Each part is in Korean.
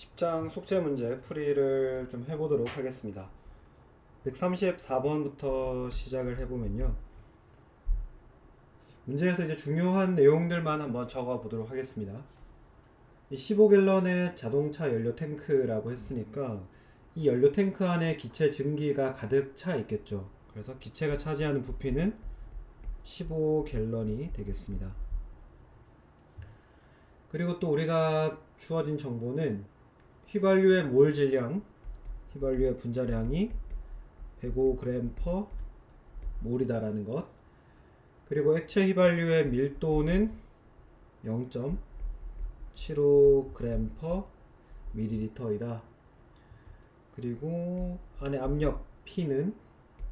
10장 숙제 문제 풀이를 좀 해보도록 하겠습니다. 134번부터 시작을 해보면요. 문제에서 이제 중요한 내용들만 한번 적어 보도록 하겠습니다. 이 15갤런의 자동차 연료 탱크라고 했으니까 이 연료 탱크 안에 기체 증기가 가득 차 있겠죠. 그래서 기체가 차지하는 부피는 15갤런이 되겠습니다. 그리고 또 우리가 주어진 정보는 휘발유의 몰 질량, 휘발유의 분자량이 105g per 몰이다라는 것, 그리고 액체 휘발유의 밀도는 0.75g per ml이다. 그리고 안에 압력 P는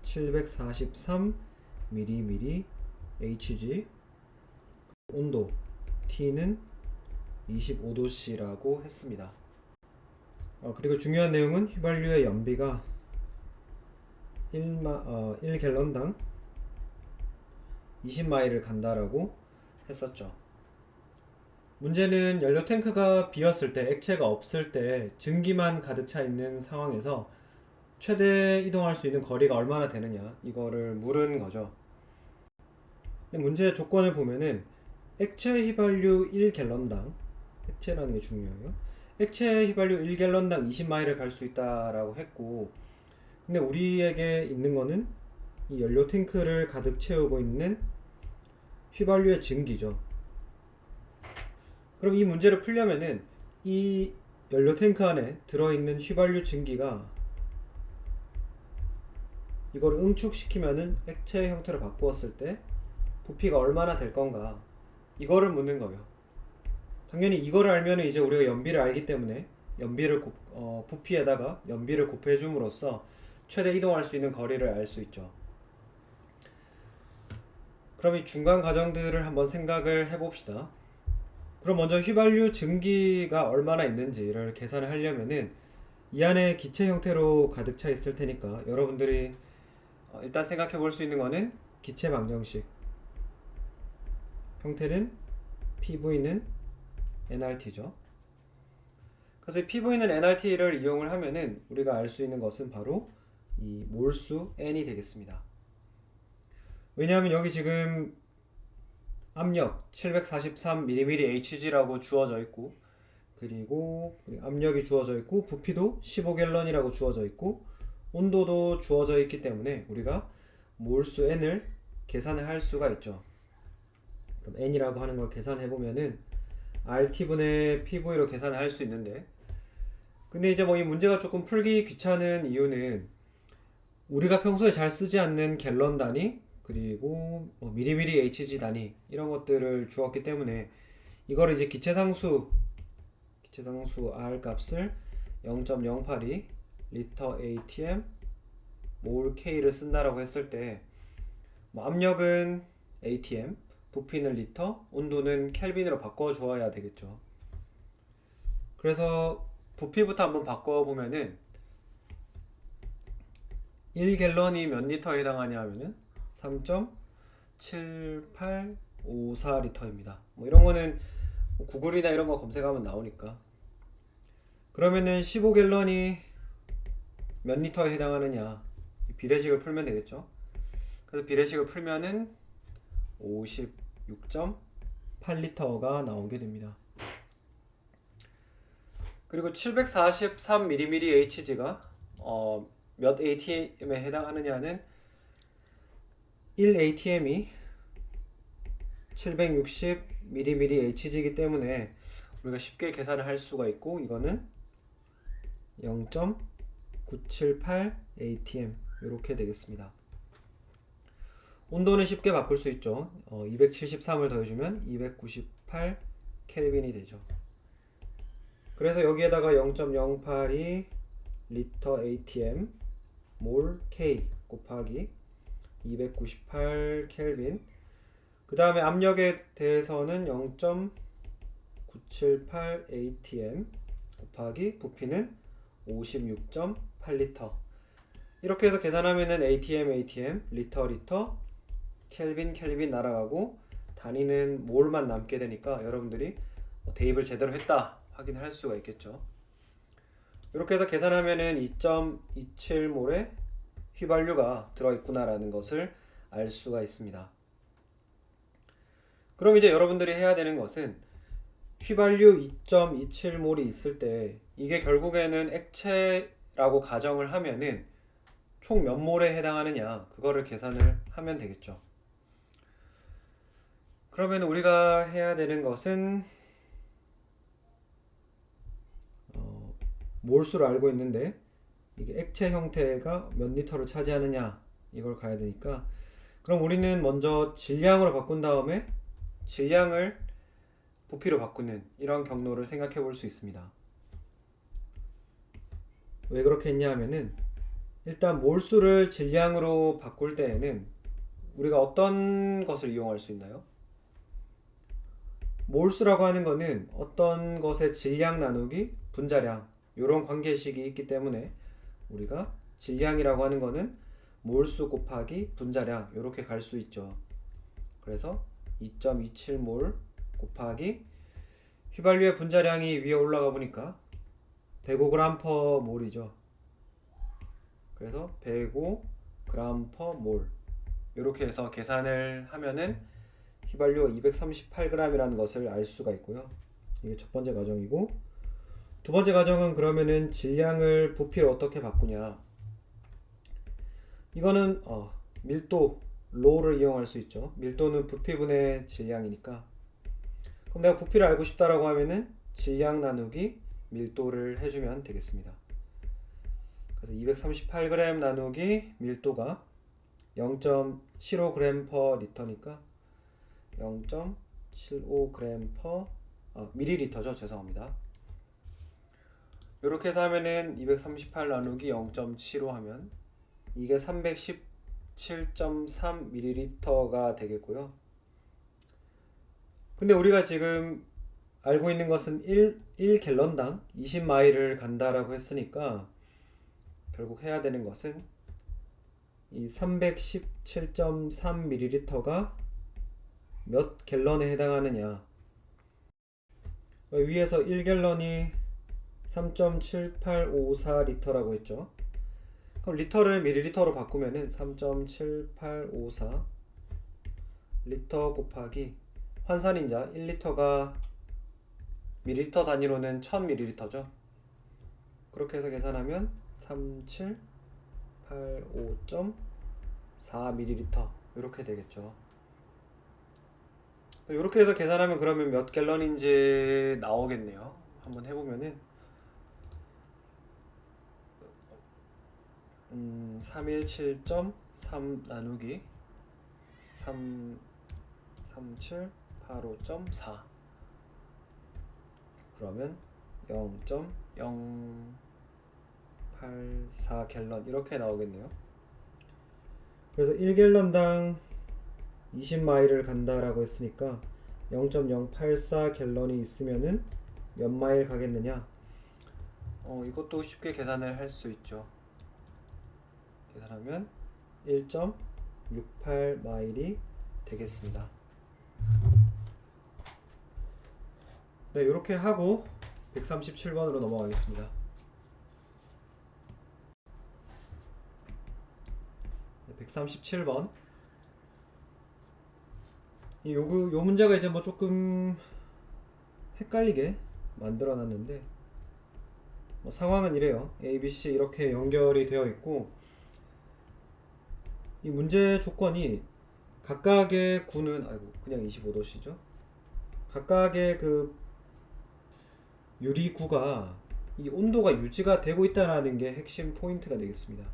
743 mmHg, 온도 T는 25도씨라고 했습니다. 그리고 중요한 내용은 휘발유의 연비가 1갤런당 20마일을 간다라고 했었죠. 문제는 연료 탱크가 비었을 때, 액체가 없을 때 증기만 가득 차 있는 상황에서 최대 이동할 수 있는 거리가 얼마나 되느냐, 이거를 물은 거죠. 근데 문제의 조건을 보면은 액체 휘발유 1갤런당, 액체라는 게 중요해요. 액체 휘발유 1갤런당 20마일을 갈 수 있다라고 했고, 근데 우리에게 있는 거는 이 연료 탱크를 가득 채우고 있는 휘발유의 증기죠. 그럼 이 문제를 풀려면은 이 연료 탱크 안에 들어있는 휘발유 증기가 이걸 응축시키면은 액체 형태로 바꾸었을 때 부피가 얼마나 될 건가, 이거를 묻는 거예요. 당연히 이거를 알면은 이제 우리가 연비를 알기 때문에 연비를 부피에다가 연비를 곱해 줌으로써 최대 이동할 수 있는 거리를 알 수 있죠. 그럼 이 중간 과정들을 한번 생각을 해봅시다. 그럼 먼저 휘발유 증기가 얼마나 있는지를 계산을 하려면은 이 안에 기체 형태로 가득 차 있을 테니까 여러분들이 일단 생각해 볼 수 있는 거는 기체 방정식, 형태는 PV는 nRT죠. 그래서 PV는 nRT를 이용을 하면은 우리가 알 수 있는 것은 바로 이 몰수 n이 되겠습니다. 왜냐하면 여기 지금 압력 743mmHg라고 주어져 있고, 그리고 압력이 주어져 있고, 부피도 15갤런이라고 주어져 있고, 온도도 주어져 있기 때문에 우리가 몰수 n을 계산을 할 수가 있죠. 그럼 n이라고 하는 걸 계산해 보면은 RT분의 PV로 계산을 할 수 있는데, 근데 이제 뭐 이 문제가 조금 풀기 귀찮은 이유는 우리가 평소에 잘 쓰지 않는 갤런 단위, 그리고 미리미리 HG 단위, 이런 것들을 주었기 때문에 이거를 이제 기체상수 R 값을 0.082 리터 ATM 몰 K를 쓴다라고 했을 때, 압력은 ATM, 부피는 리터, 온도는 켈빈으로 바꿔줘야 되겠죠. 그래서 부피부터 한번 바꿔보면은 1갤런이 몇 리터에 해당하냐 하면은 3.7854리터입니다. 뭐 이런 거는 구글이나 이런 거 검색하면 나오니까. 그러면은 15갤런이 몇 리터에 해당하느냐, 비례식을 풀면 되겠죠. 그래서 비례식을 풀면은 56.8리터가 나오게 됩니다. 그리고 743mmHg가 몇 ATM에 해당하느냐는 1 ATM이 760mmHg이기 때문에 우리가 쉽게 계산을 할 수가 있고, 이거는 0.978 ATM 이렇게 되겠습니다. 온도는 쉽게 바꿀 수 있죠. 273을 더해주면 298 켈빈이 되죠. 그래서 여기에다가 0.082 리터 ATM 몰 K 곱하기 298 켈빈, 그 다음에 압력에 대해서는 0.978 ATM 곱하기 부피는 56.8리터, 이렇게 해서 계산하면은 ATM 리터 켈빈 날아가고 단위는 몰만 남게 되니까 여러분들이 대입을 제대로 했다 확인할 수가 있겠죠. 이렇게 해서 계산하면은 2.27몰의 휘발유가 들어있구나라는 것을 알 수가 있습니다. 그럼 이제 여러분들이 해야 되는 것은 휘발유 2.27몰이 있을 때 이게 결국에는 액체라고 가정을 하면은 총 몇 몰에 해당하느냐 그거를 계산을 하면 되겠죠. 그러면 우리가 해야 되는 것은 몰수를 알고 있는데 이게 액체 형태가 몇 리터를 차지하느냐 이걸 가야 되니까 그럼 우리는 먼저 질량으로 바꾼 다음에 질량을 부피로 바꾸는 이런 경로를 생각해 볼 수 있습니다. 왜 그렇게 했냐 하면은 일단 몰수를 질량으로 바꿀 때에는 우리가 어떤 것을 이용할 수 있나요? 몰수라고 하는 거는 어떤 것의 질량 나누기 분자량 이런 관계식이 있기 때문에 우리가 질량이라고 하는 거는 몰수 곱하기 분자량 이렇게 갈 수 있죠. 그래서 2.27몰 곱하기 휘발유의 분자량이 위에 올라가 보니까 105g/몰이죠. 그래서 105g/몰 이렇게 해서 계산을 하면은 휘발유가 238g이라는 것을 알 수가 있고요. 이게 첫 번째 과정이고 두 번째 과정은 그러면은 질량을 부피로 어떻게 바꾸냐 이거는 밀도 로를 이용할 수 있죠. 밀도는 부피분의 질량이니까 그럼 내가 부피를 알고 싶다라고 하면은 질량 나누기 밀도를 해주면 되겠습니다. 그래서 238g 나누기 밀도가 0.75g/리터니까 0.75g 밀리리터죠. 죄송합니다. 이렇게 해서 하면은 238 나누기 0.75 하면 이게 317.3ml가 되겠고요. 근데 우리가 지금 알고 있는 것은 1갤런당 20마일을 간다라고 했으니까 결국 해야 되는 것은 이 317.3ml가 몇 갤런에 해당하느냐 위에서 1갤런이 3.7854리터라고 했죠. 그럼 리터를 밀리리터로 바꾸면은 3.7854 리터 곱하기 환산인자 1리터가 밀리리터 단위로는 1000ml죠. 그렇게 해서 계산하면 3785.4ml 이렇게 되겠죠. 이렇게 해서 계산하면 그러면 몇 갤런인지 나오겠네요. 한번 해보면은 317.3 나누기 3785.4 그러면 0.084 갤런 이렇게 나오겠네요. 그래서 1갤런당 20마일을 간다라고 했으니까 0.084 갤런이 있으면은 몇 마일 가겠느냐? 이것도 쉽게 계산을 할 수 있죠. 계산하면 1.68마일이 되겠습니다. 네, 이렇게 하고 137번으로 넘어가겠습니다. 137번. 요 문제가 이제 뭐 조금 헷갈리게 만들어 놨는데 뭐 상황은 이래요. A, B, C 이렇게 연결이 되어 있고 이 문제 조건이 각각의 구는 그냥 25도씨죠. 각각의 그 유리구가 이 온도가 유지가 되고 있다는 게 핵심 포인트가 되겠습니다.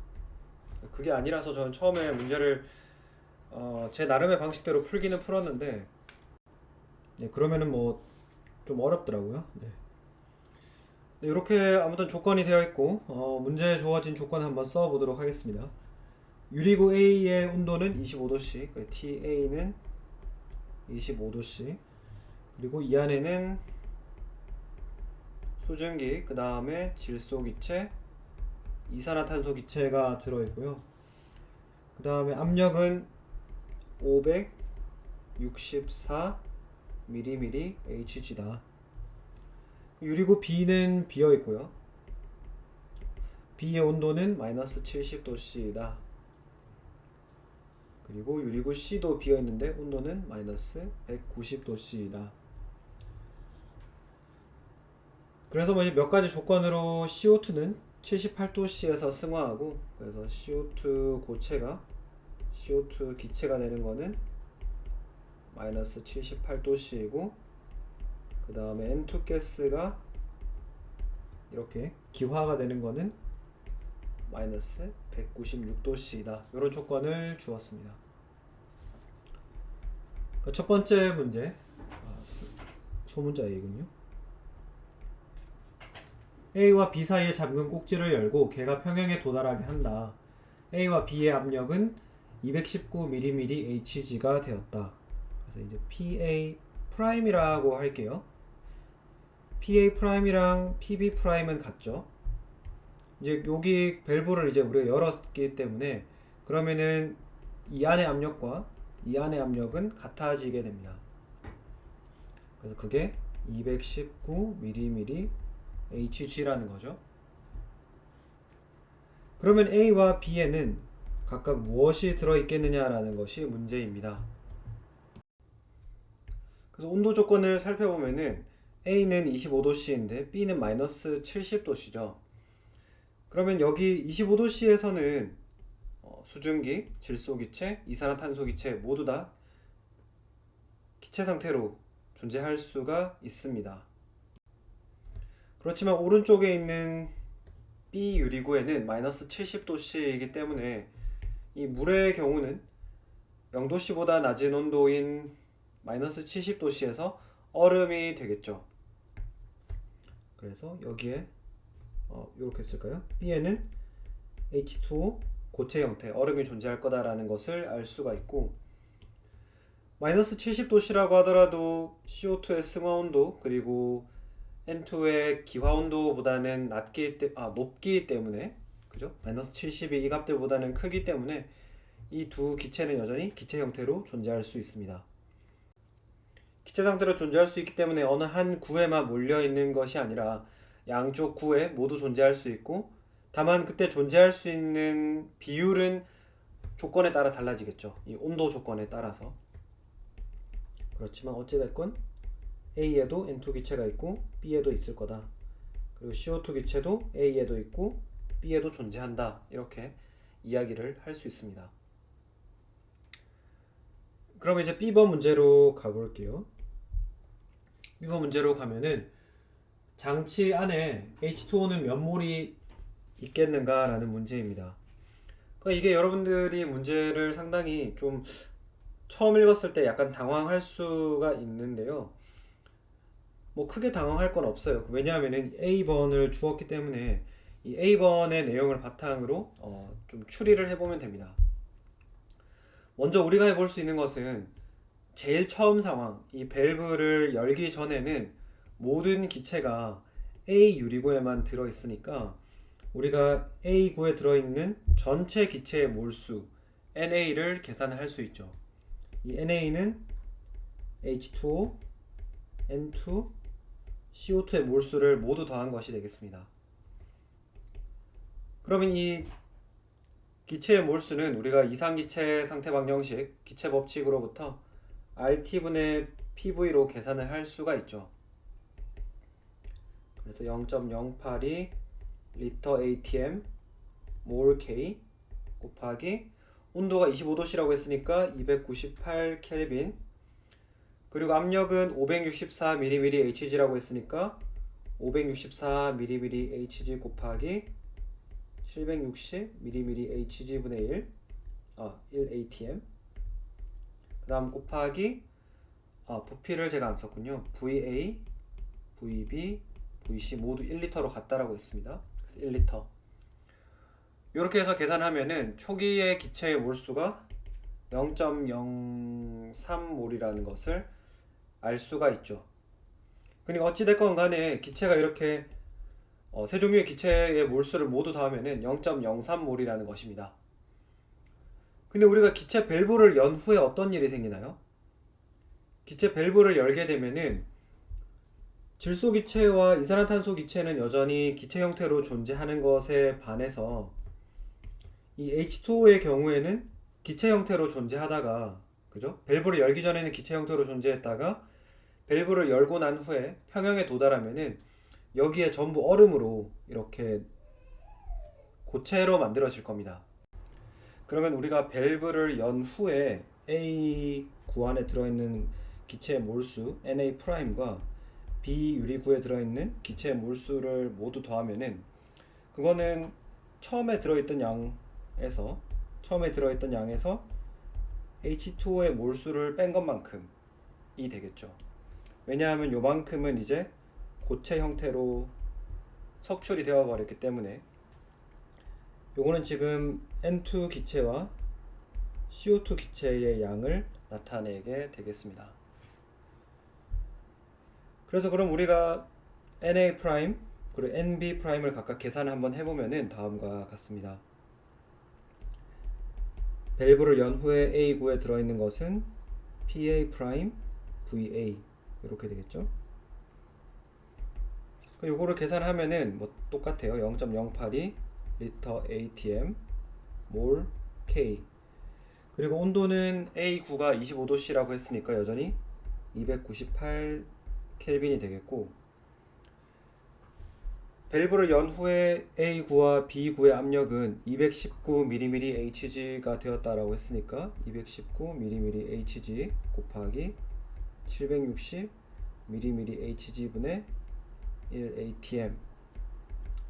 그게 아니라서 저는 처음에 문제를 제 나름의 방식대로 풀기는 풀었는데 네, 그러면은 뭐 좀 어렵더라고요. 네. 네, 이렇게 아무튼 조건이 되어 있고 문제에 주어진 조건 한번 써보도록 하겠습니다. 유리구 A의 온도는 25도씨, TA는 25도씨, 그리고 이 안에는 수증기, 그 다음에 질소기체, 이산화탄소기체가 들어있고요. 그 다음에 압력은 564mmHg다. 유리구 B는 비어있고요. B의 온도는 마이너스 70도씨이다. 그리고 유리구 C도 비어있는데 온도는 마이너스 190도씨이다. 그래서 뭐 몇 가지 조건으로 CO2는 78도씨에서 승화하고, 그래서 CO2 고체가 CO2 기체가 되는 거는 마이너스 78도씨이고, 그 다음에 N2 가스가 이렇게 기화가 되는 거는 마이너스 196도씨이다. 이런 조건을 주었습니다. 첫 번째 문제, 소문자이군요. A와 B 사이의 잠근 꼭지를 열고 걔가 평형에 도달하게 한다. A와 B의 압력은 219mmHg가 되었다. 그래서 이제 PA 프라임이라고 할게요. PA 프라임이랑 PB 프라임은 같죠. 이제 여기 밸브를 이제 우리가 열었기 때문에 그러면은 이 안의 압력과 이 안의 압력은 같아지게 됩니다. 그래서 그게 219mmHg라는 거죠. 그러면 A와 B에는 각각 무엇이 들어있겠느냐라는 것이 문제입니다. 그래서 온도 조건을 살펴보면은 A는 25도씨인데 B는 마이너스 70도씨죠. 그러면 여기 25도씨에서는 수증기, 질소기체, 이산화탄소기체 모두 다 기체 상태로 존재할 수가 있습니다. 그렇지만 오른쪽에 있는 B 유리구에는 마이너스 70도씨이기 때문에 이 물의 경우는 0도씨보다 낮은 온도인 마이너스 70도씨에서 얼음이 되겠죠. 그래서 여기에 이렇게 쓸까요? B에는 H2O 고체 형태 얼음이 존재할 거다라는 것을 알 수가 있고, 마이너스 70도씨라고 하더라도 CO2의 승화 온도 그리고 N2의 기화 온도보다는 높기 때문에, 그죠? 마이너스 70이 이 값들보다는 크기 때문에 이 두 기체는 여전히 기체 형태로 존재할 수 있습니다. 기체 상태로 존재할 수 있기 때문에 어느 한 구에만 몰려 있는 것이 아니라 양쪽 구에 모두 존재할 수 있고, 다만 그때 존재할 수 있는 비율은 조건에 따라 달라지겠죠. 이 온도 조건에 따라서. 그렇지만 어찌됐건 A에도 N2 기체가 있고 B에도 있을 거다. 그리고 CO2 기체도 A에도 있고 B에도 존재한다. 이렇게 이야기를 할 수 있습니다. 그럼 이제 B번 문제로 가볼게요. B번 문제로 가면은 장치 안에 H2O는 몇 몰이 있겠는가 라는 문제입니다. 그러니까 이게 여러분들이 문제를 상당히 좀 처음 읽었을 때 약간 당황할 수가 있는데요. 뭐 크게 당황할 건 없어요. 왜냐하면 A번을 주었기 때문에 이 A번의 내용을 바탕으로 좀 추리를 해보면 됩니다. 먼저 우리가 해볼 수 있는 것은 제일 처음 상황, 이 밸브를 열기 전에는 모든 기체가 A 유리구에만 들어있으니까 우리가 A구에 들어있는 전체 기체의 몰수 NA를 계산할 수 있죠. 이 NA는 H2O, N2, CO2의 몰수를 모두 더한 것이 되겠습니다. 그러면 이 기체의 몰수는 우리가 이상기체 상태 방정식 기체 법칙으로부터 RT분의 PV로 계산을 할 수가 있죠. 그래서 0.082 리터 ATM 몰 K 곱하기 온도가 25도씨라고 했으니까 298 켈빈, 그리고 압력은 564mmHg라고 했으니까 564mmHg 곱하기 760mmHg분의 1ATM, 그 다음 곱하기 부피를 제가 안 썼군요. VA, VB, VC 모두 1리터로 같다라고 했습니다. 그래서 1리터. 이렇게 해서 계산하면은 초기의 기체의 몰수가 0.03몰이라는 것을 알 수가 있죠. 그러니까 어찌됐건 간에 기체가 이렇게 세 종류의 기체의 몰수를 모두 더하면은 0.03몰이라는 것입니다. 근데 우리가 기체 밸브를 연 후에 어떤 일이 생기나요? 기체 밸브를 열게 되면은 질소기체와 이산화탄소기체는 여전히 기체 형태로 존재하는 것에 반해서 이 H2O의 경우에는 기체 형태로 존재하다가, 그죠? 밸브를 열기 전에는 기체 형태로 존재했다가 밸브를 열고 난 후에 평형에 도달하면은 여기에 전부 얼음으로 이렇게 고체로 만들어질 겁니다. 그러면 우리가 밸브를 연 후에 A 구 안에 들어있는 기체의 몰수 Na'과 B 유리구에 들어있는 기체의 몰수를 모두 더하면은 그거는 처음에 들어있던 양에서 H2O의 몰수를 뺀 것만큼이 되겠죠. 왜냐하면 요만큼은 이제 고체 형태로 석출이 되어 버렸기 때문에 요거는 지금 N2 기체와 CO2 기체의 양을 나타내게 되겠습니다. 그래서 그럼 우리가 Na' 그리고 NB'을 각각 계산을 한번 해보면은 다음과 같습니다. 밸브를 연 후에 A9에 들어있는 것은 PA', VA 이렇게 되겠죠. 요거를 계산하면은 뭐 똑같아요. 0.082 리터 ATM 몰 K. 그리고 온도는 A9가 25도씨라고 했으니까 여전히 298 켈빈이 되겠고, 밸브를 연 후에 A9와 B9의 압력은 219mmHg가 되었다라고 했으니까 219mmHg 곱하기 760 mmHg분의 1atm,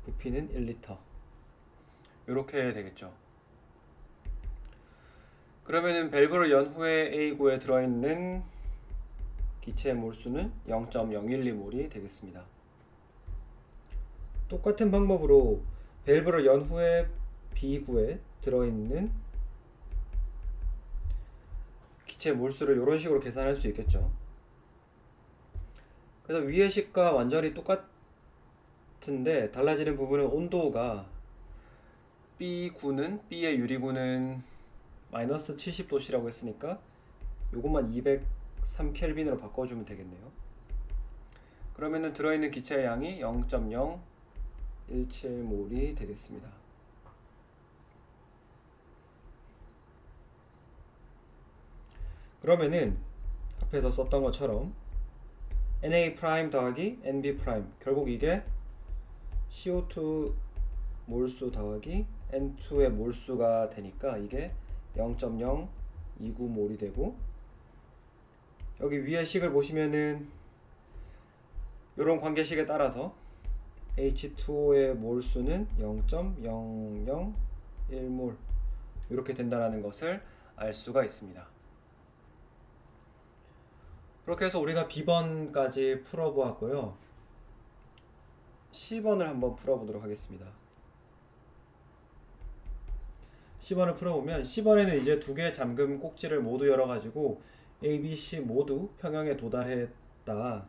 부피는 1리터 이렇게 되겠죠. 그러면은 밸브를 연 후에 A9에 들어있는 기체의 몰수는 0.012몰이 되겠습니다. 똑같은 방법으로 밸브를 연 후에 B9에 들어있는 기체 몰수를 이런 식으로 계산할 수 있겠죠. 그래서 위의 식과 완전히 똑같은데 달라지는 부분은 온도가 B의 유리구는 마이너스 70도씨라고 했으니까 요것만 203켈빈으로 바꿔주면 되겠네요. 그러면은 들어있는 기체의 양이 0.017몰이 되겠습니다. 그러면은 앞에서 썼던 것처럼 Na' 더하기 Nb' 결국 이게 CO2 몰수 더하기 N2의 몰수가 되니까 이게 0.029몰이 되고, 여기 위에 식을 보시면은 이런 관계식에 따라서 H2O의 몰수는 0.001몰 이렇게 된다는 것을 알 수가 있습니다. 그렇게 해서 우리가 B번까지 풀어보았고요. C번을 한번 풀어보도록 하겠습니다. C번을 풀어보면 C번에는 이제 두 개의 잠금 꼭지를 모두 열어가지고 A, B, C 모두 평형에 도달했다.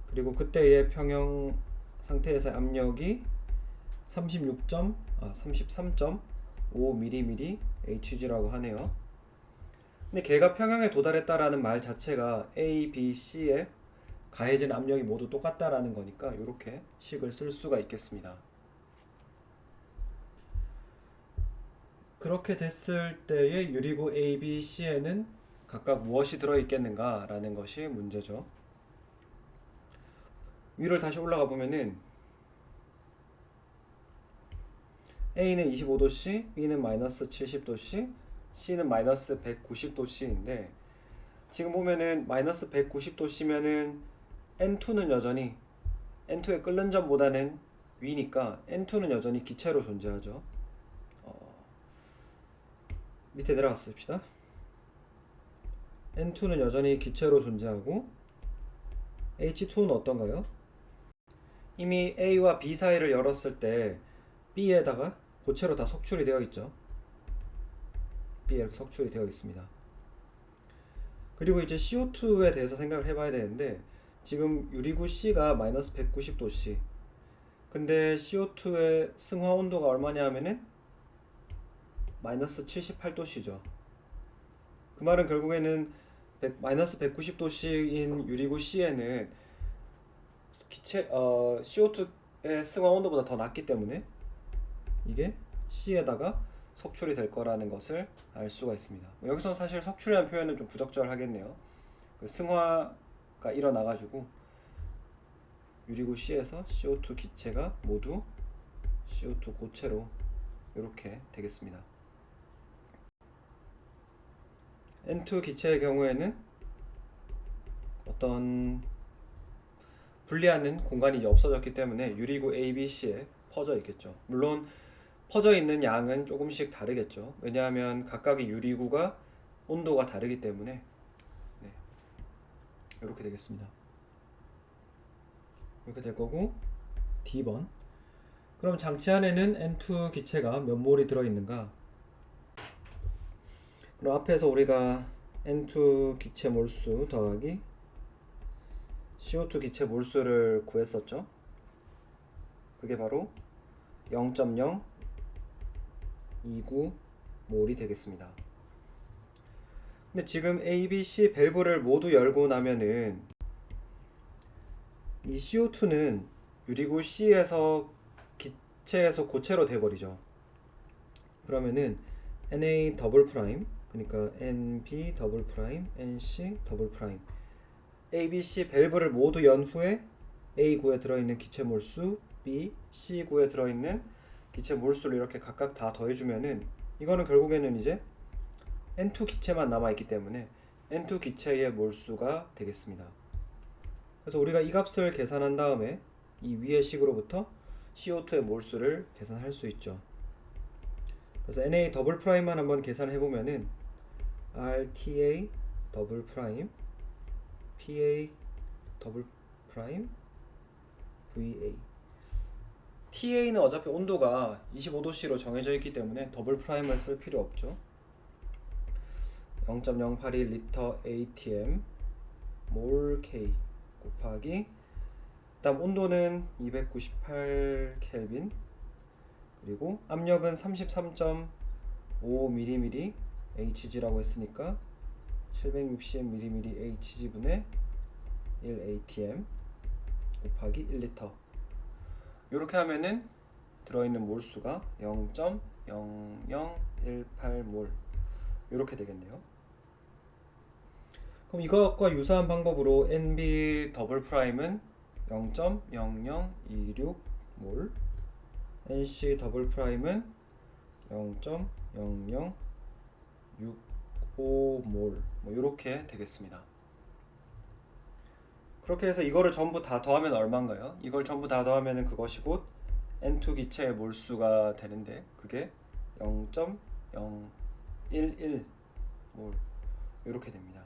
그리고 그때의 평형 상태에서 압력이 33.5mmHg라고 하네요. 근데 걔가 평형에 도달했다라는 말 자체가 A, B, C에 가해진 압력이 모두 똑같다라는 거니까 이렇게 식을 쓸 수가 있겠습니다. 그렇게 됐을 때의 유리구 A, B, C에는 각각 무엇이 들어있겠는가 라는 것이 문제죠. 위를 다시 올라가 보면은 A는 25도씨, B는 마이너스 70도씨, C는 마이너스 190도씨인데 지금 보면은 마이너스 190도씨면은 N2는 여전히 N2의 끓는 점보다는 위니까 N2는 여전히 기체로 존재하죠. 밑에 내려가서 씁시다. N2는 여전히 기체로 존재하고 H2는 어떤가요? 이미 A와 B 사이를 열었을 때 B에다가 고체로 다 석출이 되어 있죠. B에 이렇게 석출이 되어 있습니다. 그리고 이제 CO2에 대해서 생각을 해봐야 되는데 지금 유리구 C가 마이너스 190도씨, 근데 CO2의 승화 온도가 얼마냐 하면은 마이너스 78도씨죠. 그 말은 결국에는 마이너스 190도씨인 유리구 C에는 CO2의 승화 온도보다 더 낮기 때문에 이게 C에다가 석출이 될 거라는 것을 알 수가 있습니다. 여기서 사실 석출이라는 표현은 좀 부적절하겠네요. 그 승화가 일어나가지고 유리구 C에서 CO2 기체가 모두 CO2 고체로 이렇게 되겠습니다. N2 기체의 경우에는 어떤 분리하는 공간이 이제 없어졌기 때문에 유리구 A, B, C에 퍼져 있겠죠. 물론 퍼져 있는 양은 조금씩 다르겠죠. 왜냐하면 각각의 유리구가 온도가 다르기 때문에 네, 이렇게 되겠습니다. 이렇게 될 거고 D번. 그럼 장치 안에는 N2 기체가 몇 몰이 들어있는가? 그럼 앞에서 우리가 N2 기체 몰수 더하기 CO2 기체 몰수를 구했었죠. 그게 바로 0.029 몰이 되겠습니다. 근데 지금 A, B, C 밸브를 모두 열고 나면은 이 CO2는 유리구 C에서 기체에서 고체로 돼버리죠. 그러면은 Na 더블 프라임, 그러니까 NB 더블 프라임, NC 더블 프라임, A, B, C 밸브를 모두 연 후에 A구에 들어있는 기체 몰수, B, C구에 들어있는 기체 몰수를 이렇게 각각 다 더해주면은 이거는 결국에는 이제 N2 기체만 남아있기 때문에 N2 기체의 몰수가 되겠습니다. 그래서 우리가 이 값을 계산한 다음에 이 위의 식으로부터 CO2의 몰수를 계산할 수 있죠. 그래서 Na 더블 프라임만 한번 계산해 보면은 RTA 더블 프라임, PA 더블 프라임, VA. TA는 어차피 온도가 25도씨로 정해져 있기 때문에 더블 프라임을 쓸 필요 없죠. 0.081 리터 ATM 몰 K 곱하기 다음 온도는 298 켈빈, 그리고 압력은 33.5mm Hg라고 했으니까 760mm Hg분의 1 ATM 곱하기 1리터. 이렇게 하면은 들어있는 몰수가 0.0018몰 이렇게 되겠네요. 그럼 이것과 유사한 방법으로 NB 더블 프라임은 0.0026몰, NC 더블 프라임은 0.0065몰 뭐 이렇게 되겠습니다. 그렇게 해서 이거를 전부 다 더하면 얼마인가요? 이걸 전부 다 더하면 그것이 곧 N2 기체의 몰수가 되는데 그게 0.011몰 이렇게 됩니다.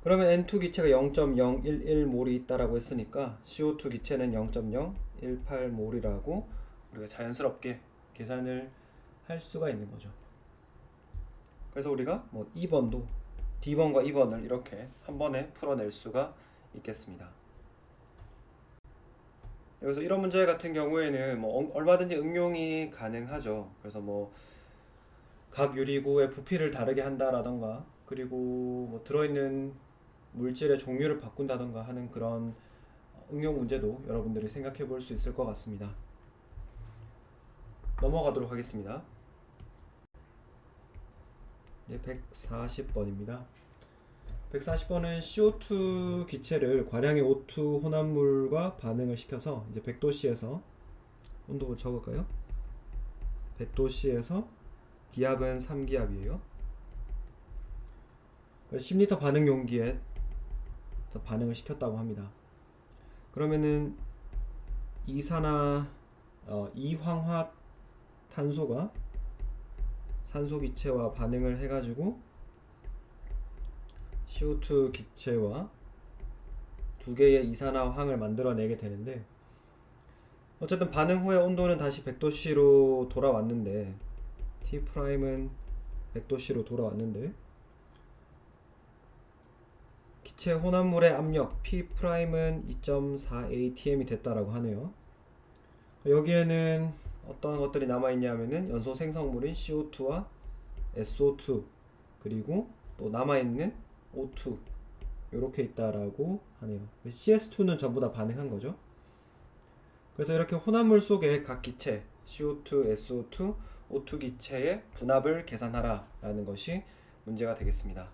그러면 N2 기체가 0.011몰이 있다라고 했으니까 CO2 기체는 0.018몰이라고 우리가 자연스럽게 계산을 할 수가 있는 거죠. 그래서 우리가 뭐 2번도 D번과 2번을 이렇게 한 번에 풀어낼 수가 있겠습니다. 그래서 이런 문제 같은 경우에는 뭐 얼마든지 응용이 가능하죠. 그래서 뭐 각 유리구의 부피를 다르게 한다라던가, 그리고 뭐 들어있는 물질의 종류를 바꾼다던가 하는 그런 응용 문제도 여러분들이 생각해 볼 수 있을 것 같습니다. 넘어가도록 하겠습니다. 140번입니다. 140번은 CO2 기체를 과량의 O2 혼합물과 반응을 시켜서 이제 100도씨에서 온도를 적을까요? 100도씨에서 기압은 3기압이에요. 10리터 반응 용기에 반응을 시켰다고 합니다. 그러면은 이황화탄소가 산소 기체와 반응을 해가지고 CO2 기체와 두 개의 이산화황을 만들어내게 되는데, 어쨌든 반응 후에 온도는 다시 100도씨로 돌아왔는데 T'은 100도씨로 돌아왔는데 기체 혼합물의 압력 P'은 2.4 atm이 됐다라고 하네요. 여기에는 어떤 것들이 남아있냐면은 연소 생성물인 CO2와 SO2 그리고 또 남아있는 O2 이렇게 있다라고 하네요. CS2는 전부 다 반응한 거죠. 그래서 이렇게 혼합물 속에 각 기체 CO2, SO2, O2 기체의 분압을 계산하라 라는 것이 문제가 되겠습니다.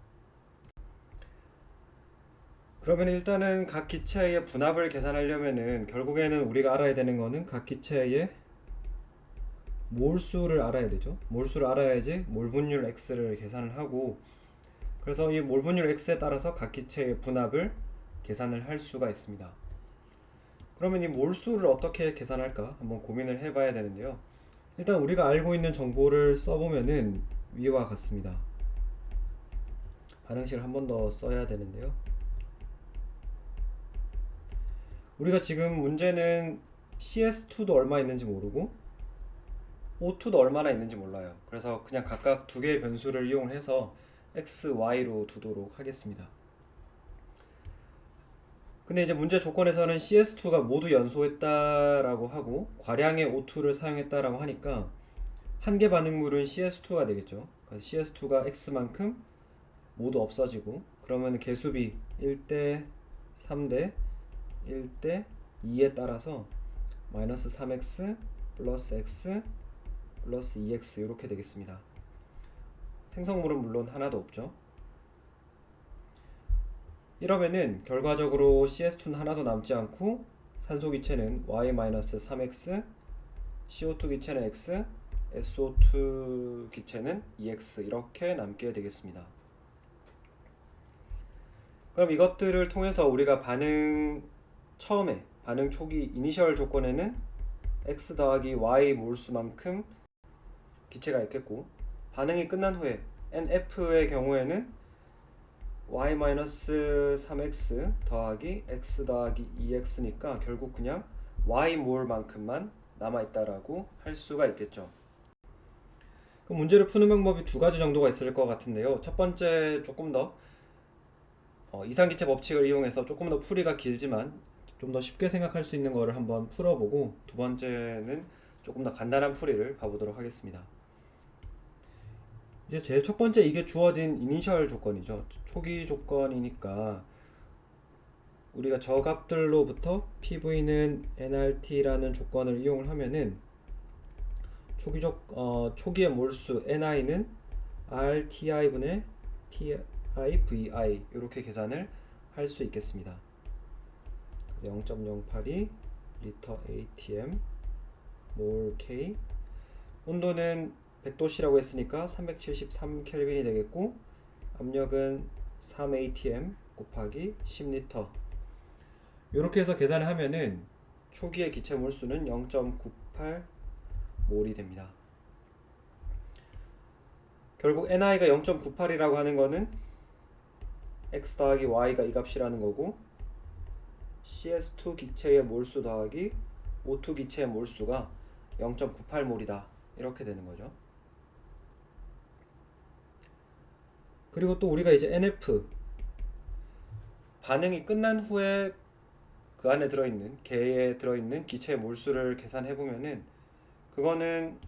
그러면 일단은 각 기체의 분압을 계산하려면은 결국에는 우리가 알아야 되는 거는 각 기체의 몰수를 알아야 되죠. 몰수를 알아야지 몰분율 X를 계산을 하고, 그래서 이 몰분율 X에 따라서 각 기체의 분압을 계산을 할 수가 있습니다. 그러면 이 몰수를 어떻게 계산할까 한번 고민을 해봐야 되는데요. 일단 우리가 알고 있는 정보를 써보면은 위와 같습니다. 반응식을 한 번 더 써야 되는데요. 우리가 지금 문제는 CS2도 얼마 있는지 모르고 O2도 얼마나 있는지 몰라요. 그래서 그냥 각각 두 개의 변수를 이용해서 X, Y로 두도록 하겠습니다. 근데 이제 문제 조건에서는 CS2가 모두 연소했다라고 하고 과량의 O2를 사용했다라고 하니까 한 개 반응물은 CS2가 되겠죠. 그래서 CS2가 X만큼 모두 없어지고, 그러면 개수비 1대 3대 1대 2에 따라서 마이너스 3x 플러스 x 플러스 2x 이렇게 되겠습니다. 생성물은 물론 하나도 없죠. 이러면은 결과적으로 CS2는 하나도 남지 않고 산소 기체는 y-3x, CO2 기체는 x, SO2 기체는 2x 이렇게 남게 되겠습니다. 그럼 이것들을 통해서 우리가 처음에 반응 초기 이니셜 조건에는 x 더하기 y 몰수만큼 기체가 있겠고, 반응이 끝난 후에 NF의 경우에는 y-3x 더하기 x 더하기 2x니까 결국 그냥 y 몰만큼만 남아있다라고 할 수가 있겠죠. 그럼 문제를 푸는 방법이 두 가지 정도가 있을 것 같은데요. 첫 번째 조금 더 이상기체 법칙을 이용해서 조금 더 풀이가 길지만 좀 더 쉽게 생각할 수 있는 거를 한번 풀어보고, 두 번째는 조금 더 간단한 풀이를 봐보도록 하겠습니다. 이제 제일 첫 번째, 이게 주어진 이니셜 조건이죠. 초기 조건이니까 우리가 저 값들로부터 PV는 nRT라는 조건을 이용을 하면은 초기의 몰수 NI는 RTI분의 PIVI 이렇게 계산을 할 수 있겠습니다. 0.082 리터 ATM 몰 K, 온도는 100도씨라고 했으니까 373켈빈이 되겠고, 압력은 3atm 곱하기 10리터 이렇게 해서 계산을 하면은 초기의 기체 몰수는 0.98 몰이 됩니다. 결국 NI가 0.98이라고 하는 거는 X 더하기 Y가 이 값이라는 거고, CS2 기체의 몰수 더하기 O2 기체의 몰수가 0.98몰이다 이렇게 되는 거죠. 그리고 또 우리가 이제 NF 반응이 끝난 후에 그 안에 들어있는 개에 들어있는 기체의 몰수를 계산해 보면은 그거는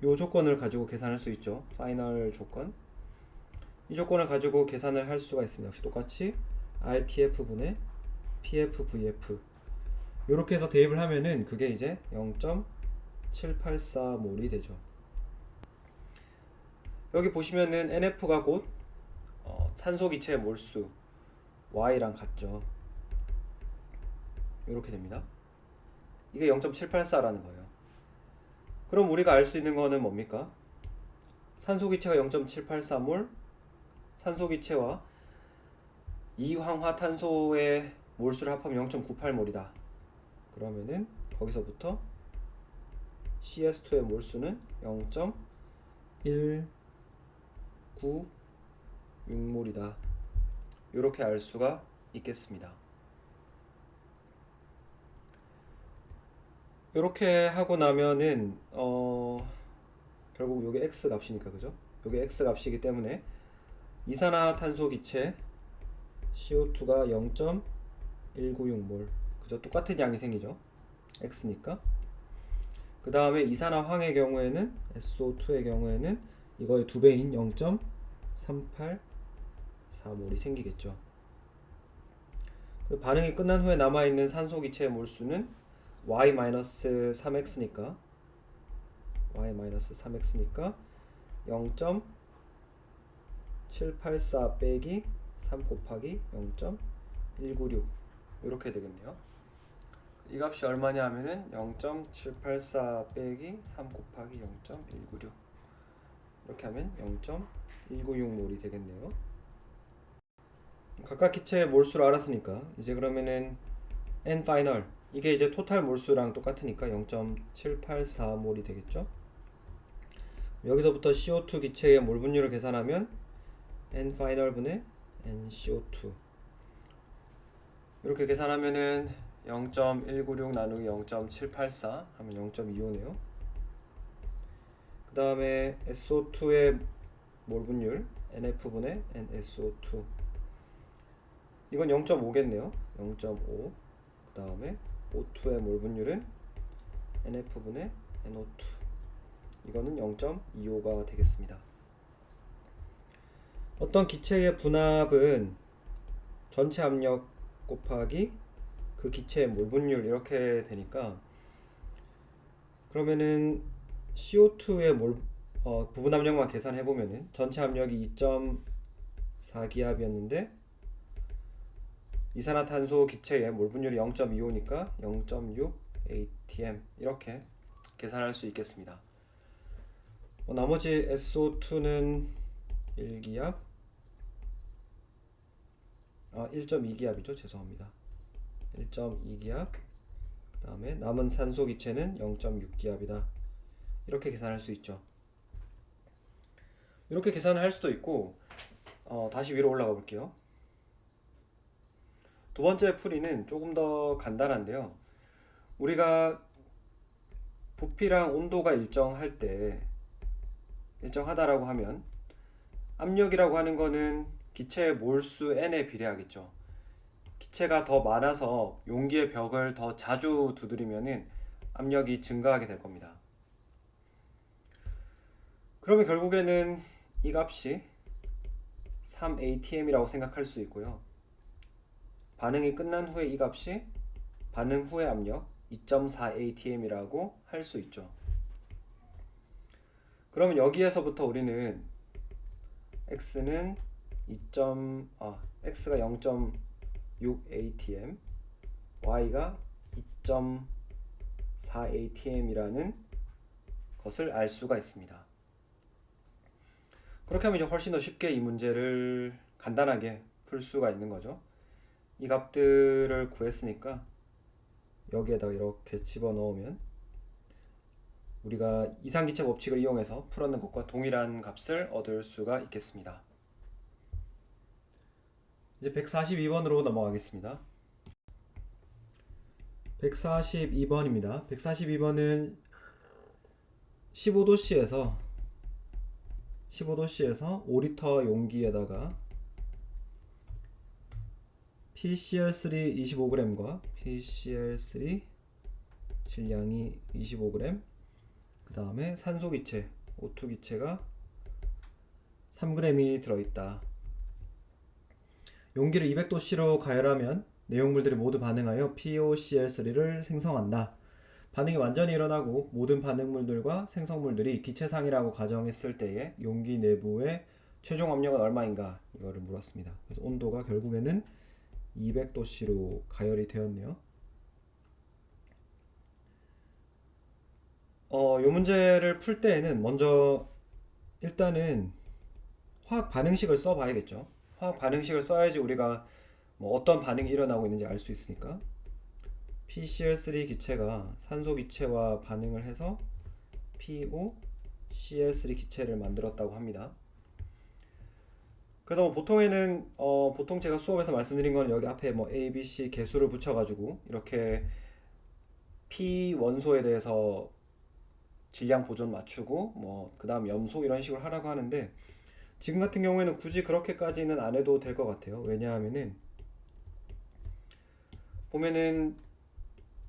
요 조건을 가지고 계산할 수 있죠. 파이널 조건. 이 조건을 가지고 계산을 할 수가 있습니다. 역시 똑같이 RTF분의 PFVF 이렇게 해서 대입을 하면은 그게 이제 0.784몰이 되죠. 여기 보시면은 NF가 곧 산소 기체의 몰수 Y랑 같죠. 이렇게 됩니다. 이게 0.784라는 거예요. 그럼 우리가 알 수 있는 거는 뭡니까? 산소 기체가 0.784몰, 산소 기체와 이황화탄소의 몰수를 합하면 0.98몰이다. 그러면은 거기서부터 CS2의 몰수는 0.196몰이다. 이렇게 알 수가 있겠습니다. 이렇게 하고 나면은 결국 요게 X 값이니까, 그죠? 요게 X 값이기 때문에 이산화탄소 기체 CO2가 0.196몰, 그죠? 똑같은 양이 생기죠. X니까. 그 다음에 이산화황의 경우에는 SO2의 경우에는 이거의 2배인 0.384몰이 생기겠죠. 반응이 끝난 후에 남아있는 산소 기체의 몰수는 y-3x니까 y-3x니까 0.784 빼기 3 곱하기 0.196 이렇게 되겠네요. 이 값이 얼마냐 하면은 0.784 빼기 3 곱하기 0.196 이렇게 하면 0.196몰이 되겠네요. 각각 기체의 몰수를 알았으니까 이제 그러면은 N 파이널 이게 이제 토탈 몰수랑 똑같으니까 0.784몰이 되겠죠. 여기서부터 CO2 기체의 몰 분율을 계산하면 N 파이널 분의 N CO2 이렇게 계산하면은 0.196 나누기 0.784 하면 0.25네요. 그 다음에 SO2의 몰 분율 NF분의 NSO2 이건 0.5겠네요. 0.5 그 다음에 O2의 몰 분율은 NF분의 NO2 이거는 0.25가 되겠습니다. 어떤 기체의 분압은 전체 압력 곱하기 그 기체의 몰 분율 이렇게 되니까 그러면은 CO2의 부분 압력만 계산해 보면은 전체 압력이 2.4기압이었는데 이산화탄소 기체의 몰 분율이 0.25니까 0.6 atm 이렇게 계산할 수 있겠습니다. 나머지 SO2는 1기압 1.2기압이죠. 죄송합니다. 1.2기압 그 다음에 남은 산소 기체는 0.6기압이다. 이렇게 계산할 수 있죠. 이렇게 계산을 할 수도 있고 다시 위로 올라가 볼게요. 두 번째 풀이는 조금 더 간단한데요. 우리가 부피랑 온도가 일정하다라고 하면 압력이라고 하는 거는 기체의 몰수 n에 비례하겠죠. 기체가 더 많아서 용기의 벽을 더 자주 두드리면은 압력이 증가하게 될 겁니다. 그러면 결국에는 이 값이 3atm이라고 생각할 수 있고요. 반응이 끝난 후에 이 값이 반응 후의 압력 2.4atm이라고 할 수 있죠. 그러면 여기에서부터 우리는 x는 x가 0.6atm, y가 2.4atm이라는 것을 알 수가 있습니다. 그렇게 하면 이제 훨씬 더 쉽게 이 문제를 간단하게 풀 수가 있는 거죠. 이 값들을 구했으니까 여기에다가 이렇게 집어넣으면 우리가 이상기체 법칙을 이용해서 풀었는 것과 동일한 값을 얻을 수가 있겠습니다. 이제 142번으로 넘어가겠습니다. 142번입니다. 142번은 15도씨에서 5리터 용기에다가 PCl3 25g과 PCl3 질량이 25g 그 다음에 산소기체 O2 기체가 3g이 들어있다. 용기를 200도씨로 가열하면 내용물들이 모두 반응하여 POCl3를 생성한다. 반응이 완전히 일어나고 모든 반응물들과 생성물들이 기체상이라고 가정했을 때에 용기 내부의 최종 압력은 얼마인가 이거를 물었습니다. 그래서 온도가 결국에는 200도씨로 가열이 되었네요. 이 문제를 풀 때에는 먼저 일단은 화학 반응식을 써봐야겠죠. 화학 반응식을 써야지 우리가 어떤 반응이 일어나고 있는지 알 수 있으니까. PCl3 기체가 산소 기체와 반응을 해서 POCl3 기체를 만들었다고 합니다. 그래서 보통에는 보통 제가 수업에서 말씀드린 건 여기 앞에 A, B, C 개수를 붙여가지고 이렇게 P 원소에 대해서 질량 보존 맞추고 그 다음 염소 이런 식으로 하라고 하는데 지금 같은 경우에는 굳이 그렇게까지는 안 해도 될 것 같아요. 왜냐하면은 보면은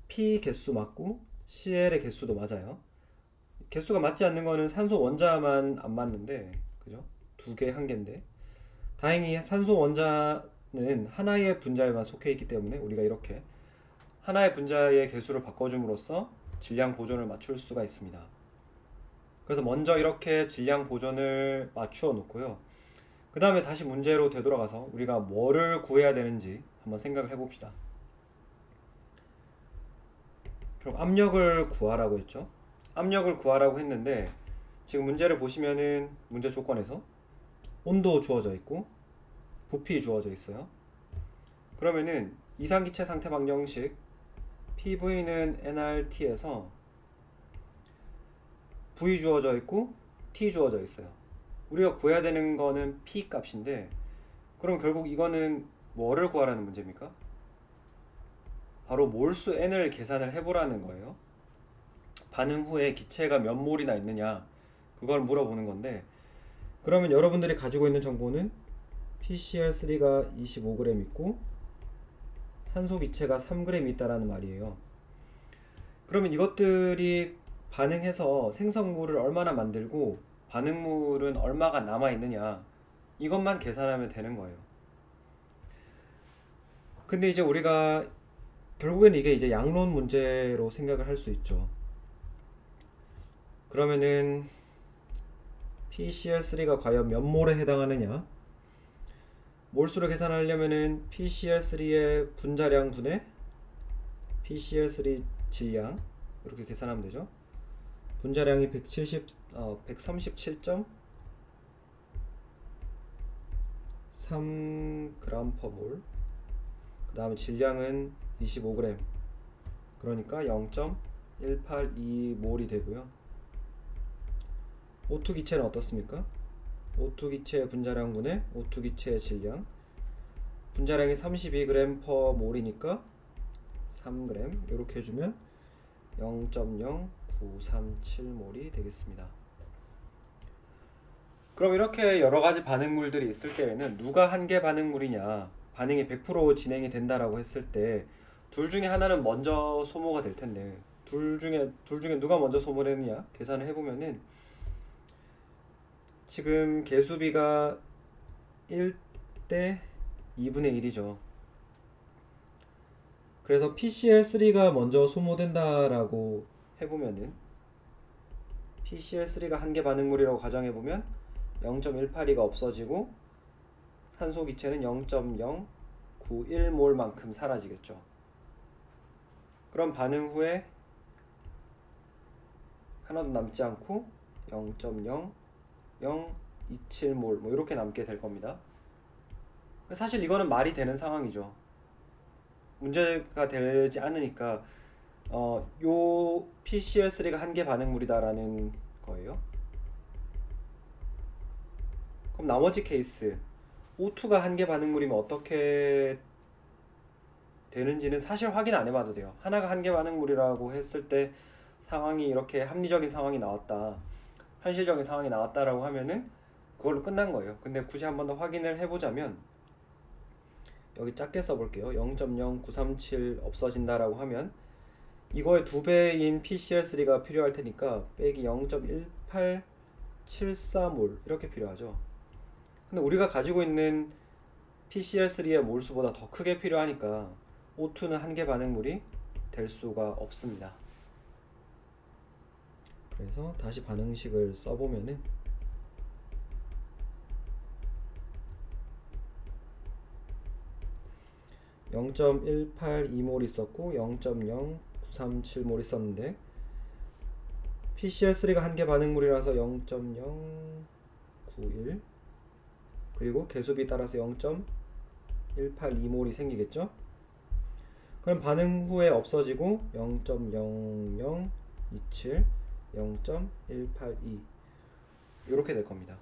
P 개수 맞고 CL의 개수도 맞아요. 개수가 맞지 않는 거는 산소 원자만 안 맞는데 그죠? 두 개 한 개인데 다행히 산소 원자 하나의 분자에만 속해 있기 때문에 우리가 이렇게 하나의 분자의 개수를 바꿔줌으로써 질량 보존을 맞출 수가 있습니다. 그래서 먼저 이렇게 질량 보존을 맞추어 놓고요. 그 다음에 다시 문제로 되돌아가서 우리가 뭐를 구해야 되는지 한번 생각을 해봅시다. 그럼 압력을 구하라고 했죠. 압력을 구하라고 했는데 지금 문제를 보시면은 문제 조건에서 온도 주어져 있고 부피 주어져 있어요. 그러면은 이상기체 상태 방정식 PV는 nRT에서 V 주어져 있고 T 주어져 있어요. 우리가 구해야 되는 거는 P 값인데 그럼 결국 이거는 뭐를 구하라는 문제입니까? 바로 몰수 n을 계산을 해보라는 거예요. 반응 후에 기체가 몇 몰이나 있느냐 그걸 물어보는 건데 그러면 여러분들이 가지고 있는 정보는 PCl3가 25g 있고 산소 기체가 3g 있다라는 말이에요. 그러면 이것들이 반응해서 생성물을 얼마나 만들고 반응물은 얼마가 남아 있느냐 이것만 계산하면 되는 거예요. 근데 이제 우리가 결국에는 이게 이제 양론 문제로 생각을 할 수 있죠. 그러면은 PCl3가 과연 몇 몰에 해당하느냐? 몰수를 계산하려면은 PCl3의 분자량 분의 PCl3 질량 이렇게 계산하면 되죠. 분자량이 137.3g/mol 그 다음에 질량은 25g 그러니까 0.182몰이 되고요. O2 기체는 어떻습니까? O2 기체의 분자량 분의 O2 기체의 질량 분자량이 32g/몰이니까 3g 이렇게 해주면 0.0937몰이 되겠습니다. 그럼 이렇게 여러가지 반응물들이 있을 때에는 누가 한계 반응물이냐 반응이 100% 진행이 된다라고 했을 때 둘 중에 하나는 먼저 소모가 될 텐데 둘 중에 누가 먼저 소모를 했느냐 계산을 해보면은 지금 개수비가 1대 2분의 1이죠. 그래서 PCl3가 먼저 소모된다라고 해보면은 PCl3가 한계 반응물이라고 가정해보면 0.182가 없어지고 산소 기체는 0.091몰만큼 사라지겠죠. 그럼 반응 후에 하나도 남지 않고 0.0027몰 뭐 이렇게 남게 될 겁니다. 사실 이거는 말이 되는 상황이죠. 문제가 되지 않으니까 요 PCl3가 한계 반응물이다라는 거예요. 그럼 나머지 케이스 O2가 한계 반응물이면 어떻게 되는지는 사실 확인 안 해봐도 돼요. 하나가 한계 반응물이라고 했을 때 상황이 이렇게 합리적인 상황이 나왔다, 현실적인 상황이 나왔다라고 하면은 그걸로 끝난 거예요. 근데 굳이 한 번 더 확인을 해보자면 여기 작게 써볼게요. 0.0937 없어진다라고 하면 이거의 2배인 PCl3가 필요할 테니까 빼기 0.1874몰 이렇게 필요하죠. 근데 우리가 가지고 있는 PCl3의 몰수보다 더 크게 필요하니까 O2는 한계 반응물이 될 수가 없습니다. 그래서 다시 반응식을 써보면은 0.182몰 있었고 0.0937몰 있었는데 PCl3가 한계 반응물이라서 0.091 그리고 개수비 따라서 0.182몰이 생기겠죠. 그럼 반응 후에 없어지고 0.0027 0.182 이렇게 될 겁니다.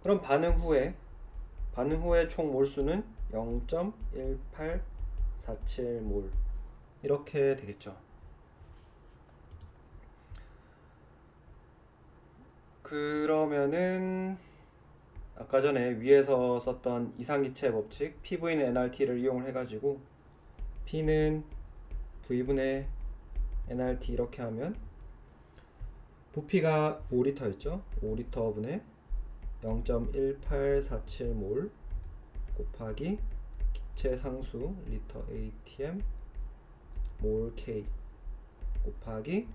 그럼 반응 후에 총 몰수는 0.1847몰 이렇게 되겠죠. 그러면은 아까 전에 위에서 썼던 이상기체 법칙 PV는 nRT를 이용을 해가지고 P는 V분의 nRT 이렇게 하면 부피가 5리터였죠. 5리터 분의 0.1847몰 곱하기 기체 상수 리터 ATM 몰 K 곱하기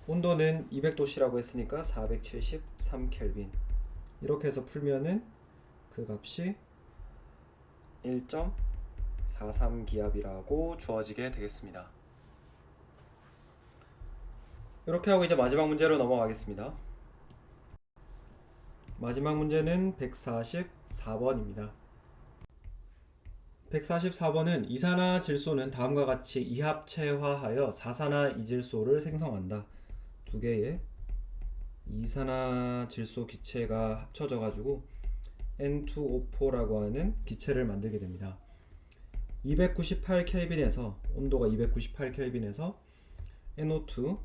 온도는 200도씨라고 했으니까 473켈빈. 이렇게 해서 풀면은 그 값이 1.43기압이라고 주어지게 되겠습니다. 이렇게 하고 이제 마지막 문제로 넘어가겠습니다. 마지막 문제는 144번입니다. 144번은 이산화질소는 다음과 같이 이합체화하여 사산화 이질소를 생성한다. 두 개의 이산화질소 기체가 합쳐져 가지고 N2O4라고 하는 기체를 만들게 됩니다. 298켈빈에서 온도가 298켈빈에서 NO2,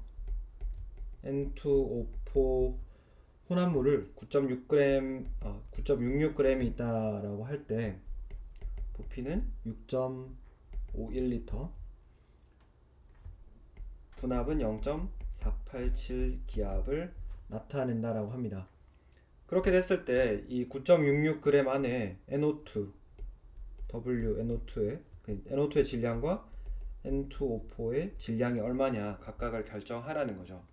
N2O4 혼합물을 9.66g이 있다라고 할 때 부피는 6.51리터, 분압은 0.487기압을 나타낸다라고 합니다. 그렇게 됐을 때 이 9.66g 안에 NO2, NO2의 질량과 N2O4의 질량이 얼마냐 각각을 결정하라는 거죠.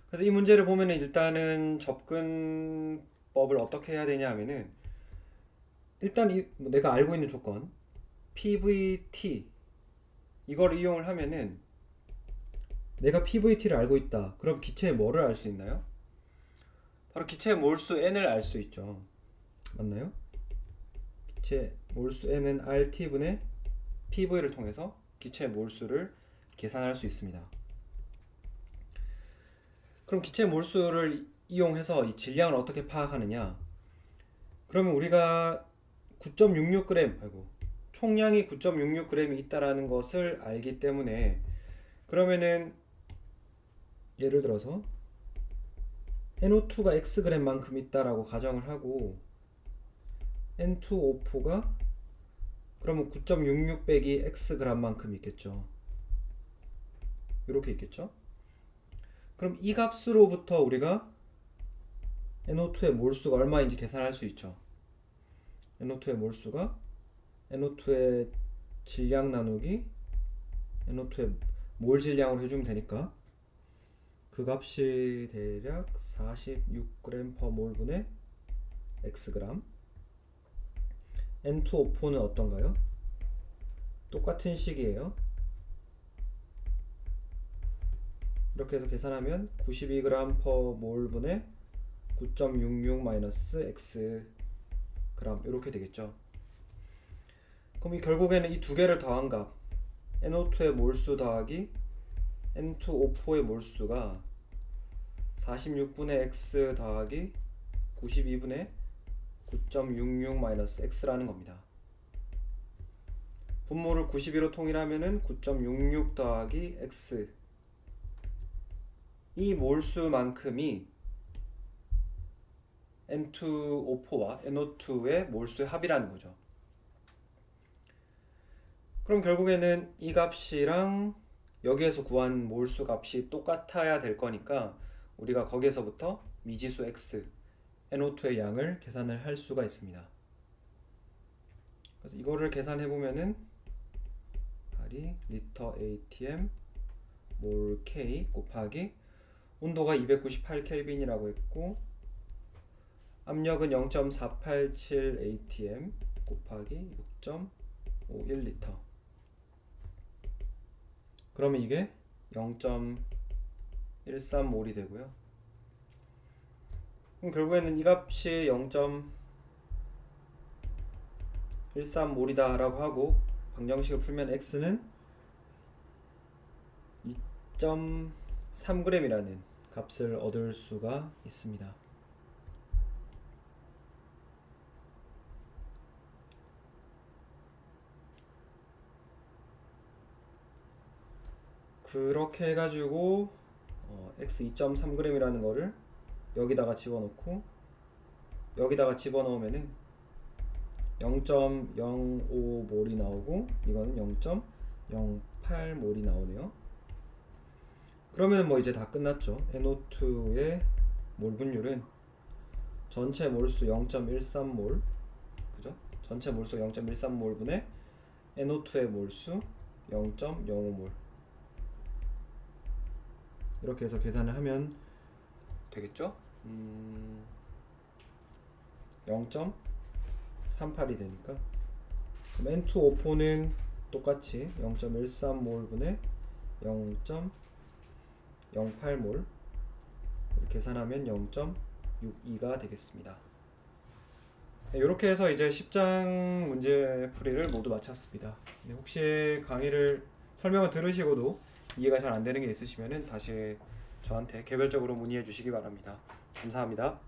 그래서 이 문제를 보면 일단은 접근법을 어떻게 해야 되냐 하면은 일단 내가 알고 있는 조건 PVT 이걸 이용을 하면은 내가 PVT를 알고 있다. 그럼 기체의 뭐를 알 수 있나요? 바로 기체의 몰수 N을 알 수 있죠. 맞나요? 기체 몰수 N은 RT분의 PV를 통해서 기체의 몰수를 계산할 수 있습니다. 그럼 기체 몰수를 이용해서 이 질량을 어떻게 파악하느냐? 그러면 우리가 9.66g, 총량이 9.66g이 있다라는 것을 알기 때문에 그러면은 예를 들어서 NO2가 Xg만큼 있다라고 가정을 하고 N2O4가 그러면 9.66 빼기 Xg만큼 있겠죠. 이렇게 있겠죠. 그럼 이 값으로부터 우리가 NO2의 몰수가 얼마인지 계산할 수 있죠. NO2의 몰수가 NO2의 질량 나누기 NO2의 몰 질량으로 해주면 되니까 그 값이 대략 46g/몰 분의 Xg. N2O4는 어떤가요? 똑같은 식이에요. 이렇게 해서 계산하면 92g/몰 분의 9.66 X 이렇게 되겠죠. 그럼 결국에는 이 두 개를 더한 값 NO2의 몰수 더하기 N2O4의 몰수가 46분의 X 더하기 92분의 9.66 X라는 겁니다. 분모를 92로 통일하면은 9.66 더하기 X, 이 몰수만큼이 N2O4와 NO2의 몰수의 합이라는 거죠. 그럼 결국에는 이 값이랑 여기에서 구한 몰수 값이 똑같아야 될 거니까 우리가 거기에서부터 미지수 X, NO2의 양을 계산을 할 수가 있습니다. 그래서 이거를 계산해 보면은 리터 ATM 몰 K 곱하기 온도가 298켈빈이라고 했고 압력은 0.487 ATM 곱하기 6.51리터. 그러면 이게 0.13몰이 되고요. 그럼 결국에는 이 값이 0.13몰이다 라고 하고 방정식을 풀면 X는 2.3g이라는 값을 얻을 수가 있습니다. 그렇게 해가지고 X 2.3g이라는 거를 여기다가 집어넣고 여기다가 집어넣으면은 0.05몰이 나오고 이거는 0.08몰이 나오네요. 그러면 뭐 이제 다 끝났죠. NO2의 몰 분율은 전체 몰수 0.13몰 전체 몰수 0.13몰분의 NO2의 몰수 0.05몰. 이렇게 해서 계산을 하면 되겠죠? 0.38이 되니까, 그럼 N2O4는 똑같이 0.13몰분의 0.08몰 계산하면 0.62가 되겠습니다. 이렇게 해서 이제 10장 문제 풀이를 모두 마쳤습니다. 혹시 강의를 설명을 들으시고도 이해가 잘 안 되는 게 있으시면 다시 저한테 개별적으로 문의해 주시기 바랍니다. 감사합니다.